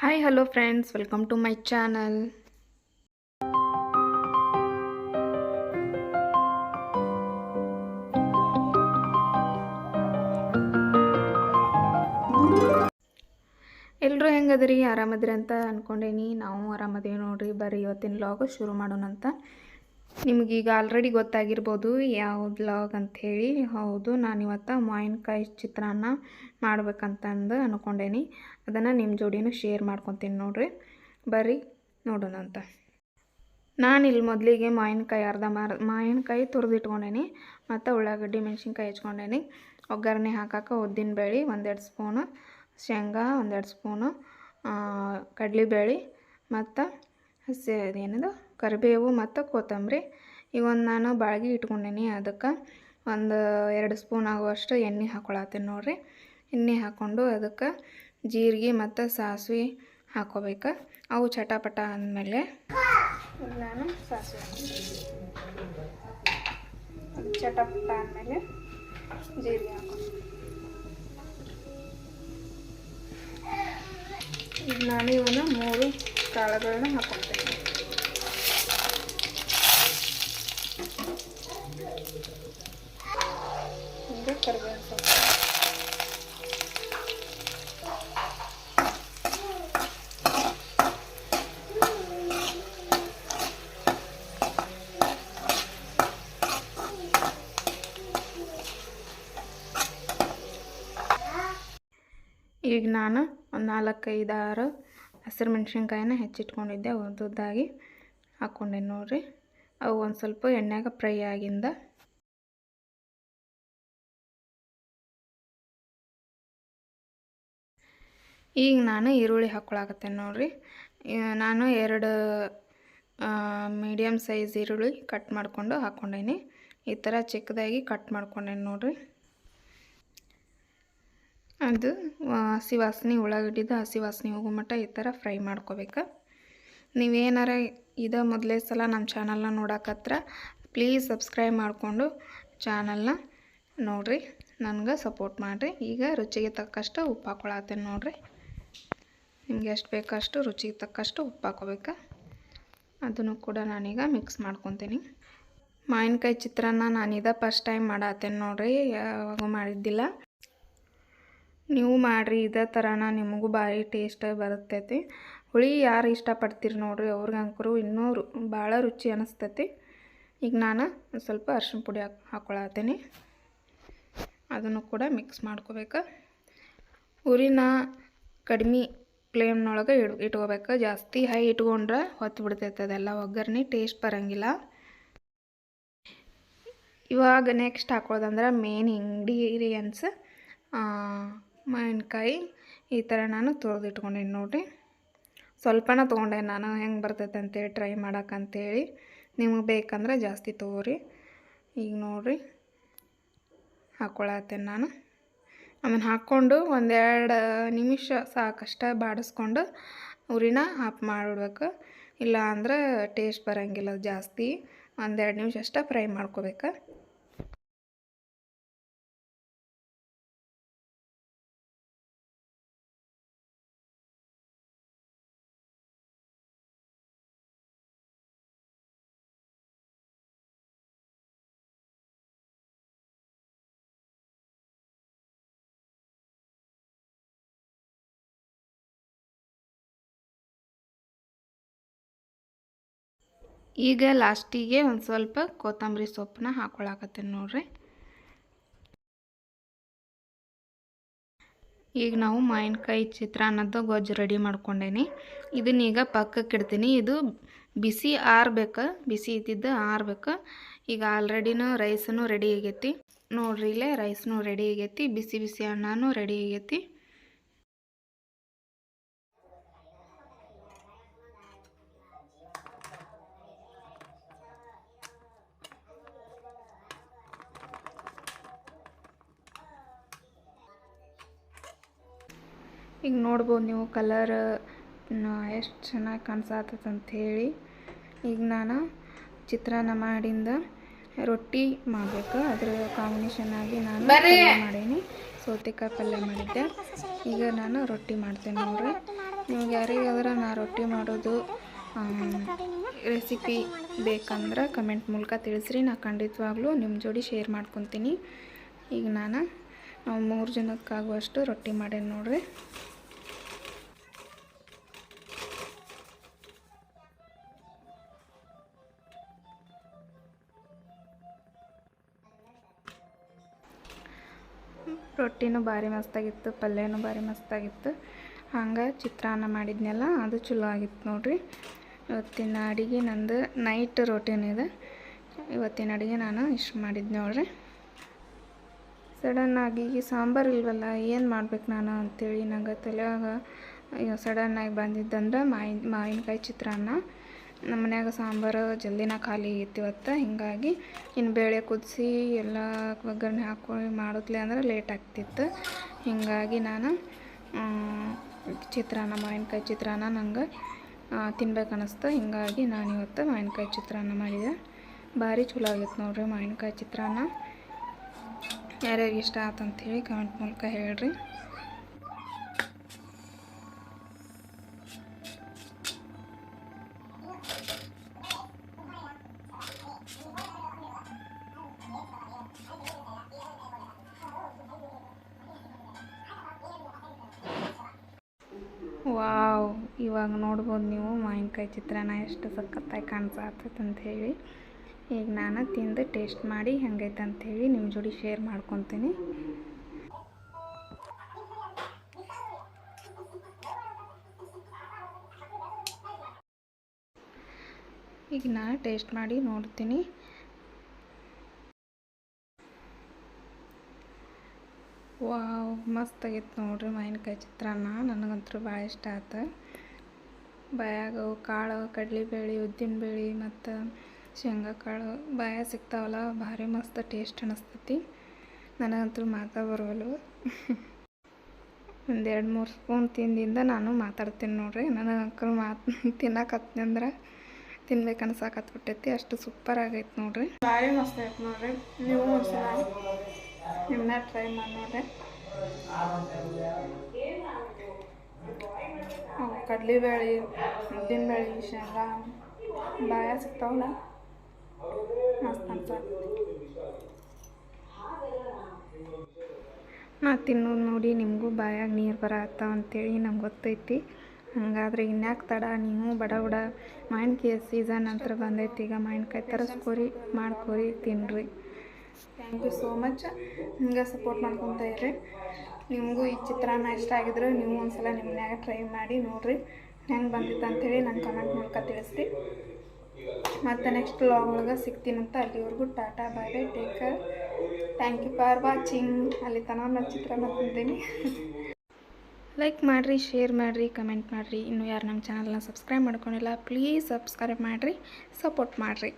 Hi, hello friends, welcome to my channel. ಎಲ್ಲರೂ ಹೆಂಗದ್ರಿ, ಆರಾಮದ್ರಿ ಅಂತ ಅನ್ಕೊಂಡೇನಿ. ನಾವು ಆರಾಮದೇವಿ ನೋಡ್ರಿ. ಬರ್ರಿ ಇವತ್ತಿನ ವ್ಲಾಗ್ ಶುರು ಮಾಡೋಣ ಅಂತ. ನಿಮಗೀಗ ಆಲ್ರೆಡಿ ಗೊತ್ತಾಗಿರ್ಬೋದು ಯಾವ ವ್ಲಾಗ್ ಅಂಥೇಳಿ. ಹೌದು, ನಾನಿವತ್ತು ಮಾವಿನಕಾಯಿ ಚಿತ್ರಾನ್ನ ಮಾಡ್ಬೇಕಂತಂದು ಅಂದ್ಕೊಂಡೇನಿ. ಅದನ್ನು ನಿಮ್ಮ ಜೋಡಿನೂ ಶೇರ್ ಮಾಡ್ಕೊತೀನಿ ನೋಡ್ರಿ. ಬರ್ರಿ ನೋಡೋಣ ಅಂತ. ನಾನಿಲ್ಲಿ ಮೊದಲಿಗೆ ಮಾವಿನಕಾಯಿ ತುರಿದಿಟ್ಕೊಂಡೇನಿ. ಮತ್ತು ಉಳ್ಳಾಗಡ್ಡಿ ಮೆಣಸಿನ್ಕಾಯಿ ಹೆಚ್ಕೊಂಡೇನಿ. ಒಗ್ಗರಣೆ ಹಾಕಕ್ಕೆ ಉದ್ದಿನಬೇಳೆ 1-2 ಸ್ಪೂನು, ಶೇಂಗಾ 1-2 ಸ್ಪೂನು, ಕಡಲೆಬೇಳೆ ಮತ್ತು ಅದೇನದು ಕರಿಬೇವು ಮತ್ತು ಕೊತ್ತಂಬರಿ. ಇವೊಂದು ನಾನು ಬಾಳ್ಗೆ ಇಟ್ಕೊಂಡೇನಿ. ಅದಕ್ಕೆ 1-2 ಸ್ಪೂನ್ ಆಗುವಷ್ಟು ಎಣ್ಣೆ ಹಾಕ್ಕೊಳತ್ತೀನಿ ನೋಡ್ರಿ. ಎಣ್ಣೆ ಹಾಕ್ಕೊಂಡು ಅದಕ್ಕೆ ಜೀರಿಗೆ ಮತ್ತು ಸಾಸಿವೆ ಹಾಕ್ಕೋಬೇಕು. ಅವು ಚಟಪಟ ಅಂದಮೇಲೆ ನಾನು ಸಾಸಿವೆ ಅದು ಚಟಪಟ ಅಂದಮೇಲೆ ಜೀರಿಗೆ ಹಾಕೊಂಡು ಈಗ ನಾನು ಇವನ್ನ 3 ಕಾಳುಗಳನ್ನ ಹಾಕ್ಕೊಳ್ತೇನೆ. ಈಗ ಕರಿಬೇವು ಸೊಪ್ಪು, ಈಗ ನಾನು ಒಂದು 4-5-6 ಹಸಿರು ಮೆಣಸಿನ್ಕಾಯಿನ ಹೆಚ್ಚಿಟ್ಕೊಂಡಿದ್ದೆ. ಉದ್ದುದ್ದಾಗಿ ಹಾಕ್ಕೊಂಡೆ ನೋಡ್ರಿ. ಅವು ಒಂದು ಸ್ವಲ್ಪ ಎಣ್ಣೆಗೆ ಫ್ರೈ ಆಗಿಂದ ಈಗ ನಾನು ಈರುಳ್ಳಿ ಹಾಕ್ಕೊಳಕತ್ತೇನೆ ನೋಡ್ರಿ. ನಾನು 2 ಮೀಡಿಯಮ್ ಸೈಜ್ ಈರುಳ್ಳಿ ಕಟ್ ಮಾಡಿಕೊಂಡು ಹಾಕ್ಕೊಂಡೇನಿ. ಈ ಥರ ಚಿಕ್ಕದಾಗಿ ಕಟ್ ಮಾಡ್ಕೊಂಡೇನಿ ನೋಡ್ರಿ. ಅದು ಹಸಿ ವಾಸನೆ, ಉಳ್ಳಾಗಡ್ಡಿದು ಹಸಿ ವಾಸನೆ ಹೋಗೋ ಮಟ್ಟ ಈ ಥರ ಫ್ರೈ ಮಾಡ್ಕೋಬೇಕು. ನೀವೇನಾರ ಮೊದಲೇ ಸಲ ನಮ್ಮ ಚಾನಲ್ನ ನೋಡಕತ್ರ ಪ್ಲೀಸ್ ಸಬ್ಸ್ಕ್ರೈಬ್ ಮಾಡಿಕೊಂಡು ಚಾನಲ್ನ ನೋಡಿರಿ, ನನಗೆ ಸಪೋರ್ಟ್ ಮಾಡಿರಿ. ಈಗ ರುಚಿಗೆ ತಕ್ಕಷ್ಟು ಉಪ್ಪು ಹಾಕ್ಕೊಳತ್ತೇನೆ ನೋಡಿರಿ. ನಿಮ್ಗೆ ಎಷ್ಟು ಬೇಕಷ್ಟು ರುಚಿಗೆ ತಕ್ಕಷ್ಟು ಉಪ್ಪು ಹಾಕ್ಕೋಬೇಕು. ಅದನ್ನು ಕೂಡ ನಾನೀಗ ಮಿಕ್ಸ್ ಮಾಡ್ಕೊತೀನಿ. ಮಾವಿನಕಾಯಿ ಚಿತ್ರಾನ್ನ ನಾನಿದ ಫಸ್ಟ್ ಟೈಮ್ ಮಾಡತ್ತೇನೆ ನೋಡಿರಿ, ಯಾವಾಗೂ ಮಾಡಿದ್ದಿಲ್ಲ. ನೀವು ಮಾಡಿರಿ ಇದೇ ಥರನ, ನಿಮಗೂ ಭಾರಿ ಟೇಸ್ಟ್ ಬರ್ತೈತಿ. ಹುಳಿ ಯಾರು ಇಷ್ಟಪಡ್ತೀರಿ ನೋಡಿರಿ ಅವ್ರಿಗಂಕರು ಇನ್ನೂ ಭಾಳ ರುಚಿ ಅನ್ನಿಸ್ತೈತಿ. ಈಗ ನಾನು ಸ್ವಲ್ಪ ಅರಿಶಿನ ಪುಡಿ ಹಾಕ್ಕೊಳತ್ತೀನಿ. ಅದನ್ನು ಕೂಡ ಮಿಕ್ಸ್ ಮಾಡ್ಕೋಬೇಕು. ಉರಿನ ಕಡಿಮೆ ಫ್ಲೇಮ್ನೊಳಗೆ ಇಟ್ಕೋಬೇಕು. ಜಾಸ್ತಿ ಹೈ ಇಟ್ಕೊಂಡ್ರೆ ಹೊತ್ತು ಬಿಡ್ತೈತೆ, ಅದೆಲ್ಲ ಒಗ್ಗರಣೆ ಟೇಸ್ಟ್ ಬರೋಂಗಿಲ್ಲ. ಇವಾಗ ನೆಕ್ಸ್ಟ್ ಹಾಕೋದಂದ್ರೆ ಮೇನ್ ಇಂಗ್ರೀಡಿಯೆಂಟ್ಸ್ ಮಾವಿನಕಾಯಿ. ಈ ಥರ ನಾನು ತುರಿದಿಟ್ಕೊಂಡೇನಿ ನೋಡಿರಿ. ಸ್ವಲ್ಪನ ತೊಗೊಂಡೆ ನಾನು, ಹೆಂಗೆ ಬರ್ತೈತೆ ಅಂತೇಳಿ ಟ್ರೈ ಮಾಡೋಕ್ಕಂತೇಳಿ. ನಿಮಗೆ ಬೇಕಂದ್ರೆ ಜಾಸ್ತಿ ತೊಗೋರಿ. ಈಗ ನೋಡಿರಿ ಹಾಕ್ಕೊಳತ್ತೇನೆ ನಾನು. ಆಮೇಲೆ ಹಾಕ್ಕೊಂಡು 1-2 ನಿಮಿಷ ಸಾಕಷ್ಟು ಬಾಡಿಸ್ಕೊಂಡು ಉರಿನ ಆಫ್ ಮಾಡಿಬಿಡ್ಬೇಕು. ಇಲ್ಲ ಅಂದ್ರೆ ಟೇಸ್ಟ್ ಬರೋಂಗಿಲ್ಲ. ಜಾಸ್ತಿ 1-2 ನಿಮಿಷ ಅಷ್ಟೇ ಫ್ರೈ ಮಾಡ್ಕೋಬೇಕು. ಈಗ ಲಾಸ್ಟಿಗೆ ಒಂದು ಸ್ವಲ್ಪ ಕೊತ್ತಂಬರಿ ಸೊಪ್ಪನ್ನ ಹಾಕ್ಕೊಳಕತ್ತೇನೆ ನೋಡ್ರಿ. ಈಗ ನಾವು ಮಾವಿನಕಾಯಿ ಚಿತ್ರಾನ್ನದ ಗೊಜ್ಜು ರೆಡಿ ಮಾಡ್ಕೊಂಡೇನಿ. ಇದನ್ನೀಗ ಪಕ್ಕಕ್ಕೆ ಇಡ್ತೀನಿ. ಇದು ಬಿಸಿ ಆರಬೇಕು, ಬಿಸಿ ಇದ್ದಿದ್ದು ಆರಬೇಕು. ಈಗ ಆಲ್ರೆಡಿನೂ ರೈಸನ್ನು ರೆಡಿ ಆಗೈತಿ ನೋಡ್ರಿ. ಇಲ್ಲೇ ರೈಸ್ನೂ ರೆಡಿ ಆಗೈತಿ, ಬಿಸಿ ಬಿಸಿ ಅನ್ನನೂ ರೆಡಿ ಆಗೈತಿ. ಈಗ ನೋಡ್ಬೋದು ನೀವು ಕಲರ್ ಎಷ್ಟು ಚೆನ್ನಾಗಿ ಕಾಣಿಸತ್ತೈತೆ ಅಂಥೇಳಿ. ಈಗ ನಾನು ಚಿತ್ರಾನ್ನ ಮಾಡಿಂದ ರೊಟ್ಟಿ ಮಾಡಬೇಕು. ಅದರ ಕಾಂಬಿನೇಷನ್ ಆಗಿ ನಾನು ಪಲ್ಯ ಮಾಡೀನಿ, ಸೌತೆಕಾಯಿ ಪಲ್ಯ ಮಾಡಿದ್ದೆ. ಈಗ ನಾನು ರೊಟ್ಟಿ ಮಾಡ್ತೇನೆ ನೋಡ್ರಿ. ನಿಮ್ಗೆ ಯಾರಿಗಾದ್ರೆ ನಾ ರೊಟ್ಟಿ ಮಾಡೋದು ರೆಸಿಪಿ ಬೇಕಂದ್ರೆ ಕಮೆಂಟ್ ಮೂಲಕ ತಿಳಿಸ್ರಿ. ನಾ ಖಂಡಿತವಾಗ್ಲೂ ನಿಮ್ಮ ಜೋಡಿ ಶೇರ್ ಮಾಡ್ಕೊತೀನಿ. ಈಗ ನಾನು 3 ಜನಕ್ಕಾಗುವಷ್ಟು ರೊಟ್ಟಿ ಮಾಡೇನಿ ನೋಡ್ರಿ. ರೊಟ್ಟಿನೂ ಭಾರಿ ಮಸ್ತಾಗಿತ್ತು, ಪಲ್ಯನೂ ಭಾರಿ ಮಸ್ತಾಗಿತ್ತು. ಹಂಗೆ ಚಿತ್ರಾನ್ನ ಮಾಡಿದ್ನಲ್ಲ ಅದು ಚಲೋ ಆಗಿತ್ತು ನೋಡ್ರಿ. ಇವತ್ತಿನ ಅಡುಗೆ ನಂದು ನೈಟ್ ರೋಟೀನ್ ಇದೆ. ಇವತ್ತಿನ ಅಡುಗೆ ನಾನು ಇಷ್ಟು ಮಾಡಿದ್ದು ನೋಡ್ರಿ. ಸಡನ್ನಾಗಿ ಸಾಂಬಾರು ಇಲ್ವಲ್ಲ, ಏನು ಮಾಡ್ಬೇಕು ನಾನು ಅಂಥೇಳಿ ನಂಗೆ ತಲೆಯಾಗ ಸಡನ್ನಾಗಿ ಬಂದಿದ್ದಂದ್ರೆ ಮಾವಿನಕಾಯಿ ಚಿತ್ರಾನ್ನ. ನಮ್ಮ ಮನ್ಯಾಗ ಸಾಂಬಾರು ಜಲ್ದಿನ ಖಾಲಿ ಆಗಿತ್ತು ಇವತ್ತು. ಹೀಗಾಗಿ ಇನ್ನು ಬೇಳೆ ಕುದಿಸಿ ಎಲ್ಲ ಒಗ್ಗರಣೆ ಹಾಕ್ಕೊಂಡು ಮಾಡಿದ್ಲೆ ಅಂದ್ರೆ ಲೇಟ್ ಆಗ್ತಿತ್ತು. ಹೀಗಾಗಿ ನಾನು ಚಿತ್ರಾನ್ನ, ಮಾವಿನಕಾಯಿ ಚಿತ್ರಾನ್ನ ನಂಗೆ ತಿನ್ಬೇಕು ಅನ್ನಿಸ್ತು. ಹೀಗಾಗಿ ನಾನು ಇವತ್ತು ಮಾವಿನಕಾಯಿ ಚಿತ್ರಾನ್ನ ಮಾಡಿದೆ. ಭಾರಿ ಚಲೋ ಆಗಿತ್ತು ನೋಡ್ರಿ ಮಾವಿನಕಾಯಿ ಚಿತ್ರಾನ್ನ. ಯಾರ್ಯಾರಿಗೆ ಇಷ್ಟ ಆತಂಥೇಳಿ ಕಮೆಂಟ್ ಮೂಲಕ ಹೇಳ್ರಿ. ವಾವ್, ಇವಾಗ ನೋಡ್ಬೋದು ನೀವು ಮಾವಿನಕಾಯಿ ಚಿತ್ರಾನ್ನ ಎಷ್ಟು ಸಖತ್ತಾಗಿ ಕಾಣಿಸತ್ತೈತೆ ಅಂಥೇಳಿ. ಈಗ ನಾನು ತಿಂದು ಟೇಸ್ಟ್ ಮಾಡಿ ಹೆಂಗೈತೆ ಅಂಥೇಳಿ ನಿಮ್ಮ ಜೋಡಿ ಶೇರ್ ಮಾಡ್ಕೊತೀನಿ. ಈಗ ನಾನು ಟೇಸ್ಟ್ ಮಾಡಿ ನೋಡ್ತೀನಿ. ವಾವ್, ಮಸ್ತಾಗಿತ್ತು ನೋಡ್ರಿ ಮಾವಿನಕಾಯಿ ಚಿತ್ರಾನ್ನ. ನನಗಂತೂ ಭಾಳ ಇಷ್ಟ ಆಯ್ತು. ಬಾಯಾಗ ಕಾಳು, ಕಡಲೆಬೇಳೆ, ಉದ್ದಿನಬೇಳೆ ಮತ್ತು ಶೇಂಗಾ ಕಾಳು ಬಾಯಾಗ ಸಿಗ್ತಾವಲ್ಲ, ಭಾರಿ ಮಸ್ತ್ ಟೇಸ್ಟ್ ಅನ್ನಿಸ್ತೈತಿ. ನನಗಂತೂ ಮಾತಾ ಬರೋಲ್ವು. ಒಂದು 2-3 ಸ್ಪೂನ್ ತಿಂದಿಂದ ನಾನು ಮಾತಾಡ್ತೀನಿ ನೋಡ್ರಿ. ನನಗೆ ತಿನ್ನಕತ್ತಂದ್ರೆ ತಿನ್ಬೇಕು ಅನ್ಸಾಕತ್ಬಿಟ್ಟೈತಿ. ಅಷ್ಟು ಸೂಪರ್ ಆಗೈತೆ ನೋಡ್ರಿ. ಭಾರಿ ಮಸ್ತ್ ಐತೆ ನೋಡ್ರಿ. ನೀವು ಒಂದ್ಸಲ ನಿಮ್ಮನ್ನ ಟ್ರೈ ಮಾಡಿ ನೋಡ್ರಿ. ಕಡಲೆಬೇಳೆ, ಉದ್ದಿನಬೇಳೆ, ಶೇಂಗಾ ಬಾಯಾಗ ಸಿಗ್ತಾವಲ್ಲ, ಮಸ್ತ್ ಅನ್ಸತ್ತೆ. ನಾ ತಿನ್ನೋದು ನೋಡಿ ನಿಮಗೂ ಬಾಯಾಗ ನೀರು ಬರತ್ತಾವ ಅಂತೇಳಿ ನಮ್ಗೆ ಗೊತ್ತೈತಿ. ಹಾಗಾದ್ರೆ ಇನ್ಯಾಕೆ ತಡ, ನೀವು ಬಡ ಮಾವಿನಕಾಯಿ ಸೀಸನ್ ನಂತರ ಬಂದೈತಿ. ಈಗ ಮಾವಿನಕಾಯಿ ತರಿಸ್ಕೊರಿ, ಮಾಡ್ಕೊರಿ, ತಿನ್ನಿರಿ. Thank you so much. ಹಿಂಗೆ ಸಪೋರ್ಟ್ ಮಾಡ್ಕೊತಾ ಇರ್ರಿ. ನಿಮಗೂ ಈ ಚಿತ್ರಾನ್ನ ಇಷ್ಟ ಆಗಿದ್ರೆ ನೀವು ಒಂದ್ಸಲ ನಿಮ್ಮ ಮನ್ಯಾಗ ಟ್ರೈ ಮಾಡಿ ನೋಡಿರಿ ಹೆಂಗೆ ಬಂದಿತ್ತು ಅಂಥೇಳಿ ನಂಗೆ ಕಮೆಂಟ್ ಮೂಲಕ ತಿಳಿಸ್ರಿ. ಮತ್ತು ನೆಕ್ಸ್ಟ್ ವ್ಲಾಗ್ ಒಳಗೆ ಸಿಗ್ತೀನಂತ. ಅಲ್ಲಿವರೆಗೂ tata, bye bye, take care. Thank you for watching. ಅಲ್ಲಿ ತನಕ ನಾನು ಚಿತ್ರಾನ್ನ ತಿಂತೀನಿ. ಲೈಕ್ ಮಾಡಿರಿ, ಶೇರ್ ಮಾಡಿರಿ, ಕಮೆಂಟ್ ಮಾಡಿರಿ. ಇನ್ನೂ ಯಾರು ನಮ್ಮ ಚಾನಲ್ನ ಸಬ್ಸ್ಕ್ರೈಬ್ ಮಾಡ್ಕೊಂಡಿಲ್ಲ ಪ್ಲೀಸ್ ಸಬ್ಸ್ಕ್ರೈಬ್ ಮಾಡಿರಿ, ಸಪೋರ್ಟ್ ಮಾಡಿರಿ.